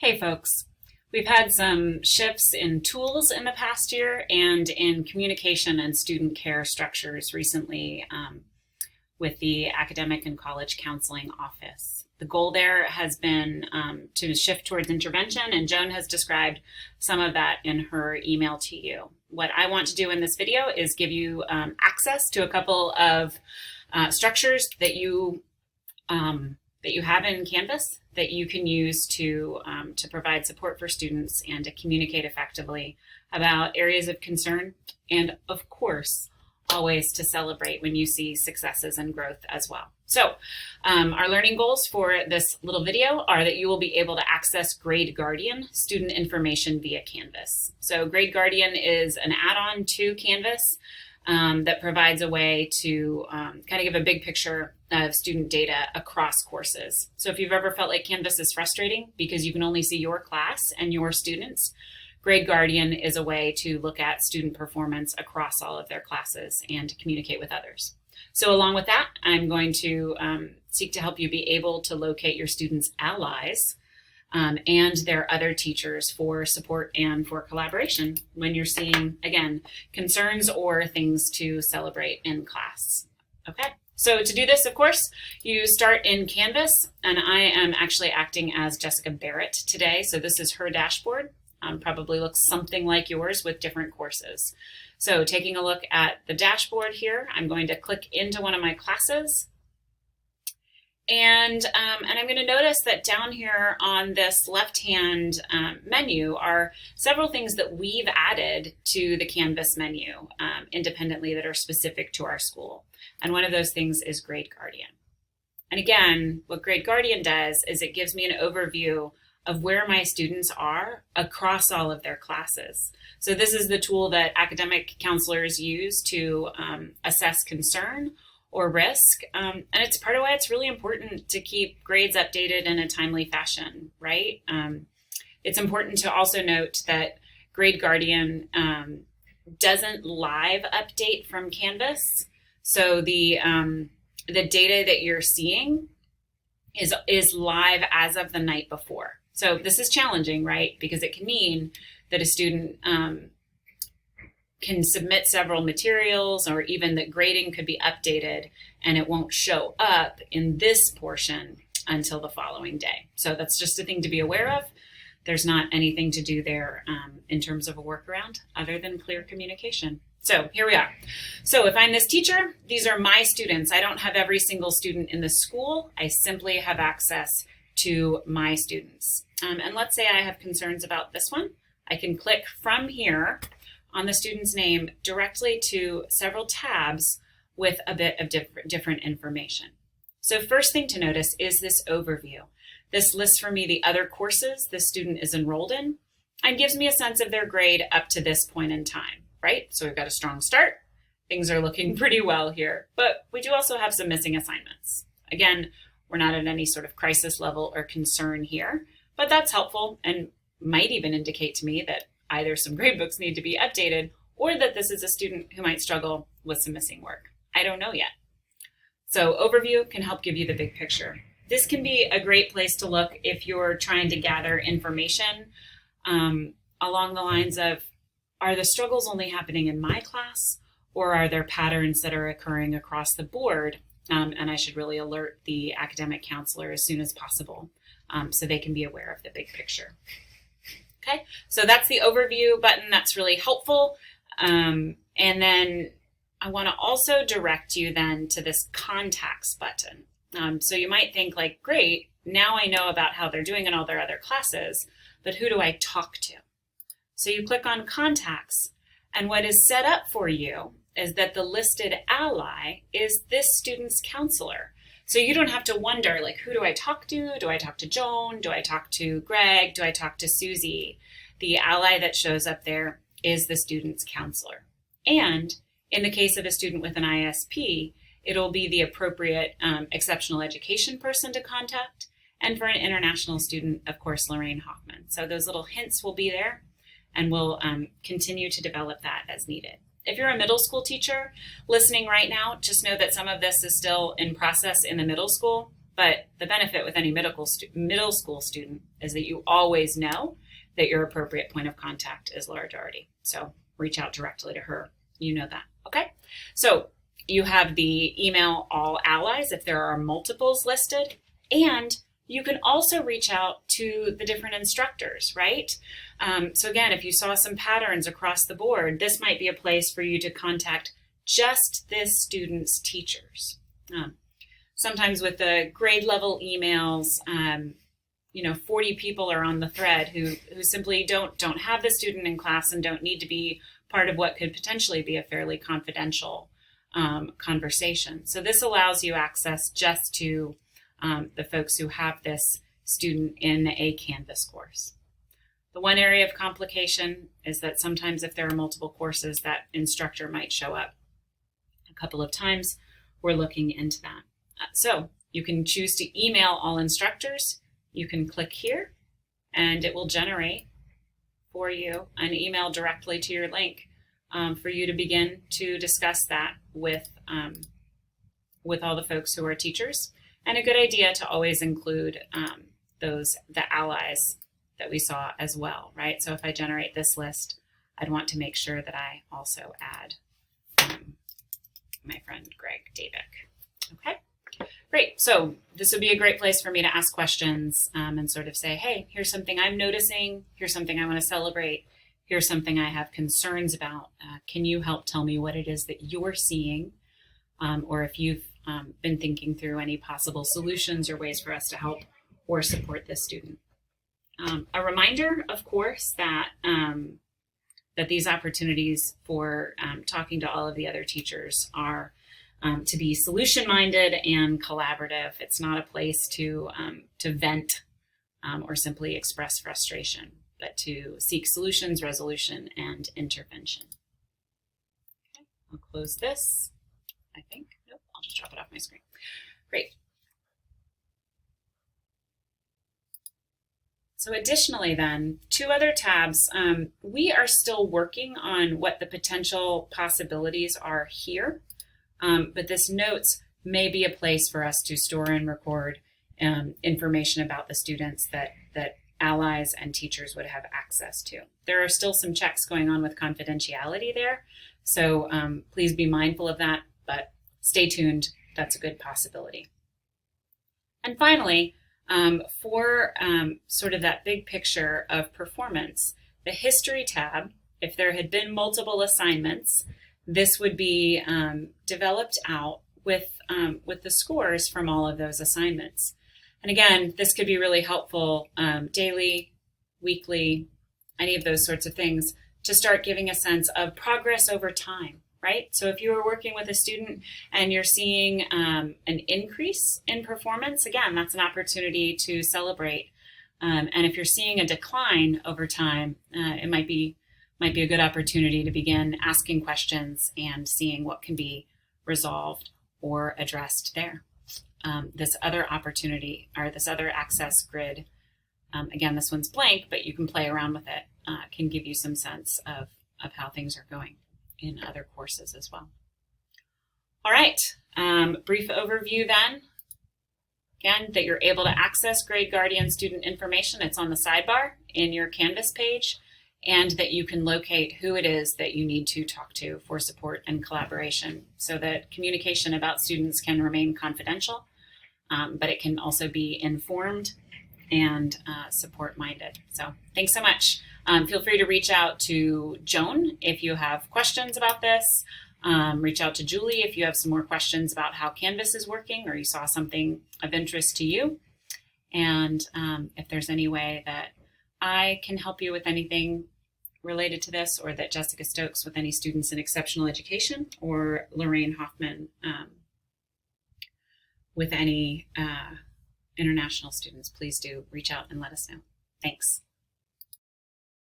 Hey folks, we've had some shifts in tools in the past year and in communication and student care structures recently with the Academic and College Counseling Office. The goal there has been to shift towards intervention, and Joan has described some of that in her email to you. What I want to do in this video is give you access to a couple of structures that you have in Canvas that you can use to provide support for students and to communicate effectively about areas of concern, and of course, always to celebrate when you see successes and growth as well. So our learning goals for this little video are that you will be able to access Grade Guardian student information via Canvas. So Grade Guardian is an add-on to Canvas that provides a way to kind of give a big picture of student data across courses. So if you've ever felt like Canvas is frustrating because you can only see your class and your students, Grade Guardian is a way to look at student performance across all of their classes and to communicate with others. So along with that, I'm going to seek to help you be able to locate your students' allies and their other teachers for support and for collaboration when you're seeing, again, concerns or things to celebrate in class. Okay, so to do this, of course, you start in Canvas, and I am actually acting as Jessica Barrett today. So this is her dashboard. Probably looks something like yours with different courses. So taking a look at the dashboard here, I'm going to click into one of my classes. And I'm going to notice that down here on this left-hand menu are several things that we've added to the Canvas menu independently that are specific to our school. And one of those things is Grade Guardian. And again, what Grade Guardian does is it gives me an overview of where my students are across all of their classes. So this is the tool that academic counselors use to assess concern or risk. And it's part of why it's really important to keep grades updated in a timely fashion, right? It's important to also note that Grade Guardian doesn't live update from Canvas. So the data that you're seeing is live as of the night before. So this is challenging, right? Because it can mean that a student can submit several materials, or even that grading could be updated and it won't show up in this portion until the following day. So that's just a thing to be aware of. There's not anything to do there in terms of a workaround other than clear communication. So here we are. So if I'm this teacher, these are my students. I don't have every single student in the school. I simply have access to my students. And let's say I have concerns about this one. I can click from here on the student's name directly to several tabs with a bit of different information. So first thing to notice is this overview. This lists for me the other courses the student is enrolled in and gives me a sense of their grade up to this point in time, right? So we've got a strong start. Things are looking pretty well here, but we do also have some missing assignments. Again, we're not at any sort of crisis level or concern here, but that's helpful and might even indicate to me that either some gradebooks need to be updated or that this is a student who might struggle with some missing work. I don't know yet. So overview can help give you the big picture. This can be a great place to look if you're trying to gather information along the lines of, are the struggles only happening in my class, or are there patterns that are occurring across the board? And I should really alert the academic counselor as soon as possible so they can be aware of the big picture. Okay, so that's the overview button. That's really helpful. And then I want to also direct you then to this contacts button. So you might think like, great, now I know about how they're doing in all their other classes, but who do I talk to? So you click on contacts, and what is set up for you is that the listed ally is this student's counselor. So you don't have to wonder, like, who do I talk to? Do I talk to Joan? Do I talk to Greg? Do I talk to Susie? The ally that shows up there is the student's counselor. And in the case of a student with an ISP, it'll be the appropriate exceptional education person to contact. And for an international student, of course, Lorraine Hoffman. So those little hints will be there, and we'll continue to develop that as needed. If you're a middle school teacher listening right now, just know that some of this is still in process in the middle school. But the benefit with any middle school student is that you always know that your appropriate point of contact is Laura Doherty. So reach out directly to her. You know that. Okay. So you have the email all allies if there are multiples listed, and you can also reach out to the different instructors, right? So again, if you saw some patterns across the board, this might be a place for you to contact just this student's teachers. Sometimes with the grade level emails, 40 people are on the thread who simply don't have the student in class and don't need to be part of what could potentially be a fairly confidential conversation. So this allows you access just to the folks who have this student in a Canvas course. The one area of complication is that sometimes if there are multiple courses, that instructor might show up a couple of times. We're looking into that. So you can choose to email all instructors. You can click here and it will generate for you an email directly to your link for you to begin to discuss that with all the folks who are teachers. And a good idea to always include the allies that we saw as well, right? So if I generate this list, I'd want to make sure that I also add my friend Greg Davick. Okay, great. So this would be a great place for me to ask questions and sort of say, hey, here's something I'm noticing. Here's something I want to celebrate. Here's something I have concerns about. Can you help tell me what it is that you're seeing? Or if you've been thinking through any possible solutions or ways for us to help or support this student. A reminder, of course, that these opportunities for talking to all of the other teachers are to be solution-minded and collaborative. It's not a place to vent or simply express frustration, but to seek solutions, resolution, and intervention. Okay, I'll close this, I think. Nope, I'll just drop it off my screen. Great. So additionally then, two other tabs, we are still working on what the potential possibilities are here, but this notes may be a place for us to store and record information about the students that allies and teachers would have access to. There are still some checks going on with confidentiality there, so please be mindful of that, but stay tuned, that's a good possibility. And finally, for sort of that big picture of performance, the history tab, if there had been multiple assignments, this would be developed out with the scores from all of those assignments. And again, this could be really helpful daily, weekly, any of those sorts of things to start giving a sense of progress over time, right? So if you are working with a student and you're seeing an increase in performance, again, that's an opportunity to celebrate. And if you're seeing a decline over time, it might be a good opportunity to begin asking questions and seeing what can be resolved or addressed there. This other opportunity, or this other access grid, again, this one's blank, but you can play around with it, can give you some sense of how things are going in other courses as well. All right, brief overview then. Again, that you're able to access Grade Guardian student information. It's on the sidebar in your Canvas page, and that you can locate who it is that you need to talk to for support and collaboration, so that communication about students can remain confidential, but it can also be informed and support-minded. So thanks so much. Feel free to reach out to Joan if you have questions about this. Reach out to Julie if you have some more questions about how Canvas is working or you saw something of interest to you. And if there's any way that I can help you with anything related to this, or that Jessica Stokes with any students in exceptional education, or Lorraine Hoffman with any international students, please do reach out and let us know. Thanks.